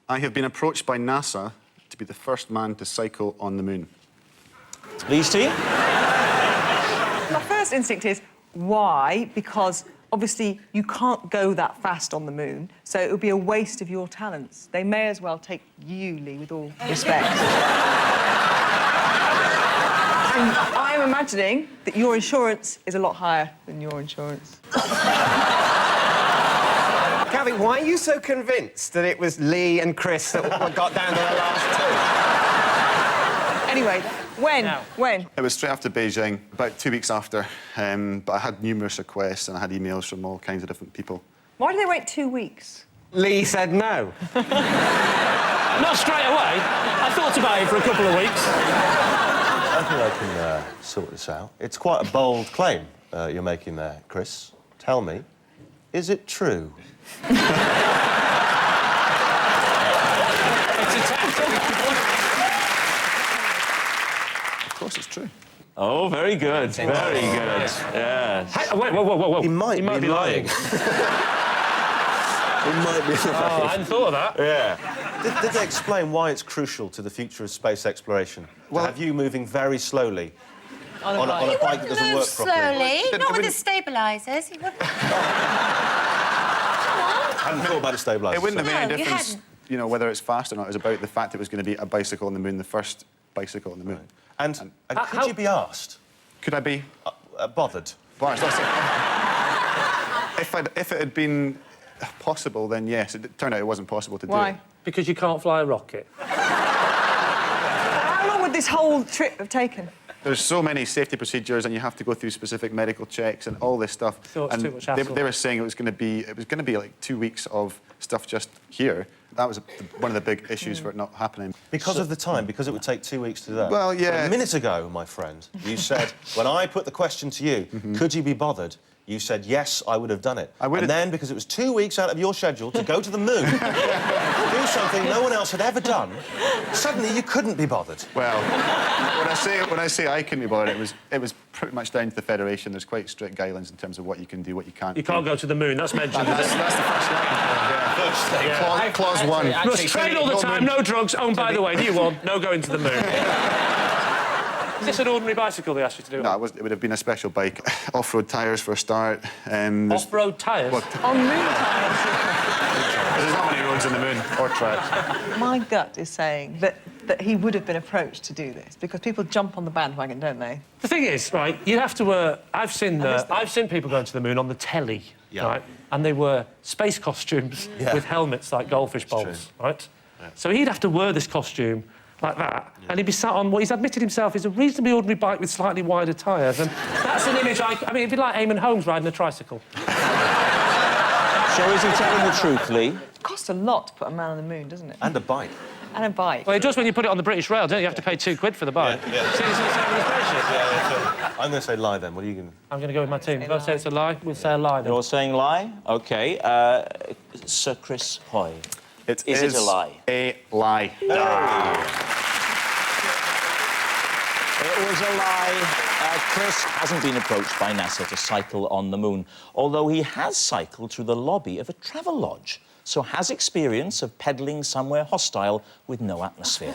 I have been approached by NASA to be the first man to cycle on the moon. Lee's team? My first instinct is, why? Because, obviously, you can't go that fast on the moon, so it would be a waste of your talents. They may as well take you, Lee, with all respect. And I'm imagining that your insurance is a lot higher than your insurance. Gabby, why are you so convinced that it was Lee and Chris that got down to the last two? Anyway, when? It was straight after Beijing, about 2 weeks after, but I had numerous requests and I had emails from all kinds of different people. Why did they wait 2 weeks? Lee said no. Not straight away. I thought about it for a couple of weeks. I think I can sort this out. It's quite a bold claim you're making there, Chris. Tell me, is it true? It's a tactic. Of course it's true. Oh, very good. Very good. Yes. Hey, wait, whoa. He might be lying. He might be lying. Oh, I hadn't thought of that. Yeah. Did they explain why it's crucial to the future of space exploration? Well, to have you moving very slowly on a bike that doesn't work properly? Slowly, not with the stabilisers. He wouldn't. I hadn't thought about the stabilisers. It wouldn't have made any difference, hadn't. you know, whether it's fast or not. It was about the fact it was going to be a bicycle on the moon, the first bicycle on the moon. Right. And could you be asked? Could I be? Bothered? Well, if it had been possible, then yes. It turned out it wasn't possible to do it. Why? Because you can't fly a rocket. How long would this whole trip have taken? There's so many safety procedures, and you have to go through specific medical checks and all this stuff. So it's too much hassle. They were saying it was going to be like 2 weeks of stuff just here. That was one of the big issues for it not happening. Because of the time, because it would take 2 weeks to do that. Well, yeah. But a minute ago, my friend, you said, when I put the question to you, could you be bothered? You said, yes, I would have done it. And then, because it was 2 weeks out of your schedule to go to the moon, do something no one else had ever done, suddenly you couldn't be bothered. Well, when I say I couldn't be bothered, it was pretty much down to the Federation. There's quite strict guidelines in terms of what you can do, what you can't do. You can't go to the moon, that's mentioned. That's the first line. Yeah. Clause 1. Must train all the time, no drugs. Oh, and by the way, new one, no going to the moon. Is this an ordinary bicycle they asked you to do? No, it would have been a special bike. Off-road tyres for a start. Off-road tyres? On moon tyres? There's not many roads in the moon, or tracks. My gut is saying that he would have been approached to do this, because people jump on the bandwagon, don't they? The thing is, right, you have to wear... I've seen people going to the moon on the telly, right? And they wear space costumes with helmets like goldfish bowls, right? Yeah. So he'd have to wear this costume like that, and he'd be sat on what he's admitted himself is a reasonably ordinary bike with slightly wider tyres, and that's an image I mean, it'd be like Eamon Holmes riding a tricycle. So is he telling the truth, Lee? It costs a lot to put a man on the moon, doesn't it? And a bike. And a bike. Well, it does when you put it on the British Rail, don't you? You have to pay £2 for the bike. Yeah. See, it's the same with the spaceship. I'm going to say lie, then. What are you going to... I'm going to go with my team. If I say it's a lie, we'll say a lie, then. You're saying lie? OK. Sir Chris Hoy. Is it a lie? A lie. It was a lie. Chris hasn't been approached by NASA to cycle on the moon, although he has cycled through the lobby of a travel lodge, so has experience of pedalling somewhere hostile with no atmosphere.